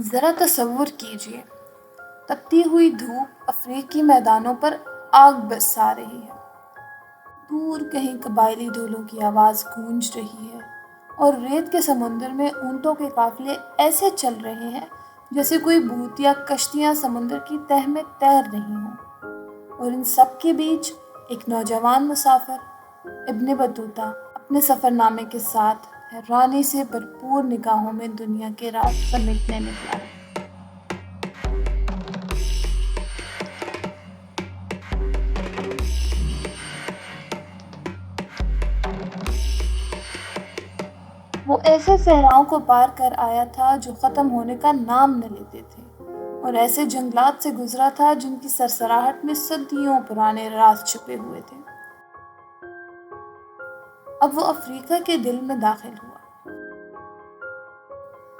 ذرا تصور کیجیے، تپتی ہوئی دھوپ افریقی میدانوں پر آگ برسا رہی ہے، دور کہیں قبائلی ڈھولوں کی آواز گونج رہی ہے، اور ریت کے سمندر میں اونٹوں کے قافلے ایسے چل رہے ہیں جیسے کوئی بھوتیا کشتیاں سمندر کی تہہ میں تیر رہی ہوں، اور ان سب کے بیچ ایک نوجوان مسافر ابن بطوطہ اپنے سفر نامے کے ساتھ حیرانی سے بھرپور نگاہوں میں دنیا کے راز سمیٹنے نکلا ہے۔ وہ ایسے صحراؤں کو پار کر آیا تھا جو ختم ہونے کا نام نہ لیتے تھے، اور ایسے جنگلات سے گزرا تھا جن کی سرسراہٹ میں صدیوں پرانے راز چھپے ہوئے تھے۔ اب وہ افریقہ کے دل میں داخل ہوا،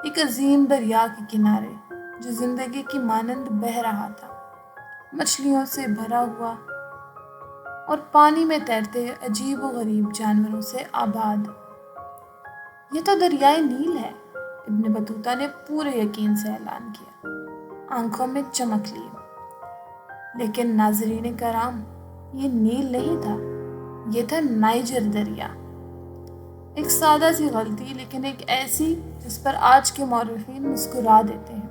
ایک عظیم دریا کے کنارے جو زندگی کی مانند بہہ رہا تھا، مچھلیوں سے بھرا ہوا اور پانی میں تیرتے عجیب و غریب جانوروں سے آباد۔ یہ تو دریائے نیل ہے، ابن بطوطہ نے پورے یقین سے اعلان کیا، آنکھوں میں چمک لیے۔ لیکن ناظرین کرام، یہ نیل نہیں تھا، یہ تھا نائجر دریا۔ ایک سادہ سی غلطی، لیکن ایک ایسی جس پر آج کے مورخین مسکرا دیتے ہیں،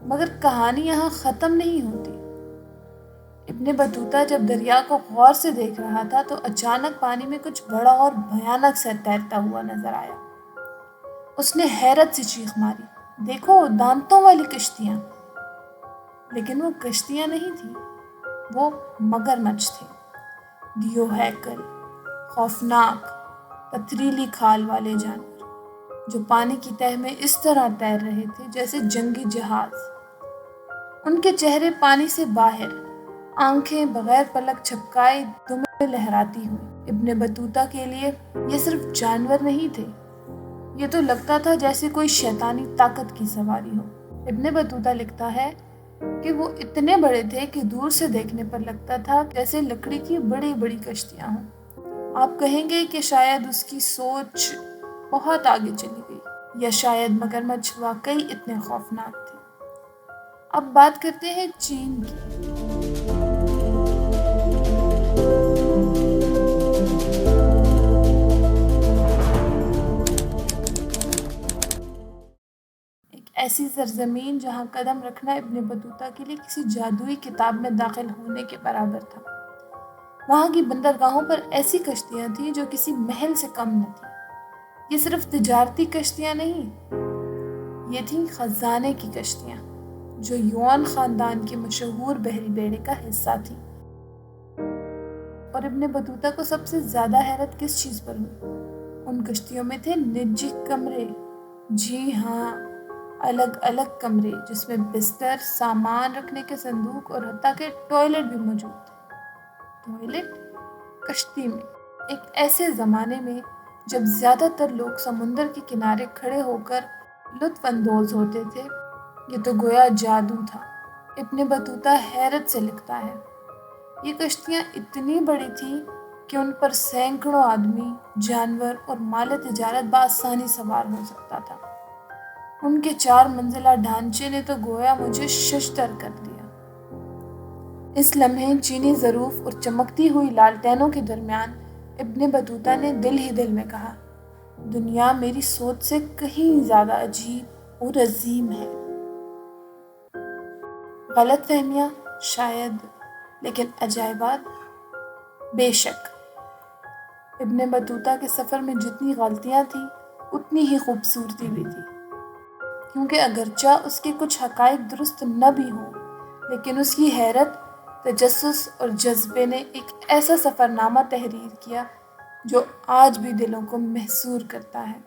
مگر کہانی یہاں ختم نہیں ہوتی۔ ابن بطوطہ جب دریا کو غور سے دیکھ رہا تھا تو اچانک پانی میں کچھ بڑا اور بھیانک سا تیرتا ہوا نظر آیا۔ اس نے حیرت سے چیخ ماری، دیکھو، دانتوں والی کشتیاں! لیکن وہ کشتیاں نہیں تھیں، وہ مگرمچھ تھے، دیو ہیکل، خوفناک پتھریلی کھال والے جانور جو پانی کی تہہ میں اس طرح تیر رہے تھے جیسے جنگی جہاز۔ ان کے چہرے پانی سے باہر، آنکھیں بغیر پلک جھپکائے دمیں لہراتی ہوئی۔ ابن بطوطہ کے لیے یہ صرف جانور نہیں تھے، یہ تو لگتا تھا جیسے کوئی شیطانی طاقت کی سواری ہو۔ ابن بطوطہ لکھتا ہے کہ وہ اتنے بڑے تھے کہ دور سے دیکھنے پر لگتا تھا جیسے لکڑی کی بڑی بڑی کشتیاں ہوں۔ آپ کہیں گے کہ شاید اس کی سوچ بہت آگے چلی گئی، یا شاید مگرمچھ واقعی اتنے خوفناک تھے۔ اب بات کرتے ہیں چین کی۔ ایک ایسی سرزمین جہاں قدم رکھنا ابن بطوطہ کے لیے کسی جادوئی کتاب میں داخل ہونے کے برابر تھا۔ وہاں کی بندرگاہوں پر ایسی کشتیاں تھیں جو کسی محل سے کم نہ تھیں۔ یہ صرف تجارتی کشتیاں نہیں، یہ تھیں خزانے کی کشتیاں جو یوان خاندان کے مشہور بحری بیڑے کا حصہ تھیں۔ اور ابن بطوطہ کو سب سے زیادہ حیرت کس چیز پر ہوئی؟ ان کشتیوں میں تھے نجی کمرے، جی ہاں، الگ الگ کمرے جس میں بستر، سامان رکھنے کے صندوق اور حتیٰ کہ ٹوائلٹ بھی موجود تھے۔ ٹوائلٹ کشتی میں، ایک ایسے زمانے میں جب زیادہ تر لوگ سمندر کے کنارے کھڑے ہو کر لطف اندوز ہوتے تھے، یہ تو گویا جادو تھا۔ ابن بطوطہ حیرت سے لکھتا ہے، یہ کشتیاں اتنی بڑی تھیں کہ ان پر سینکڑوں آدمی، جانور اور مال تجارت بآسانی سوار ہو سکتا تھا۔ ان کے 4 منزلہ ڈھانچے نے تو گویا مجھے ششدر کر دیا۔ اس لمحے چینی ظروف اور چمکتی ہوئی لالٹینوں کے درمیان ابن بطوطہ نے دل ہی دل میں کہا، دنیا میری سوچ سے کہیں زیادہ عجیب اور عظیم ہے۔ غلط فہمیاں شاید، لیکن عجائبات بے شک۔ ابن بطوطہ کے سفر میں جتنی غلطیاں تھیں اتنی ہی خوبصورتی بھی تھی، کیونکہ اگرچہ اس کے کچھ حقائق درست نہ بھی ہوں، لیکن اس کی حیرت، تجسس اور جذبے نے ایک ایسا سفر نامہ تحریر کیا جو آج بھی دلوں کو محصور کرتا ہے۔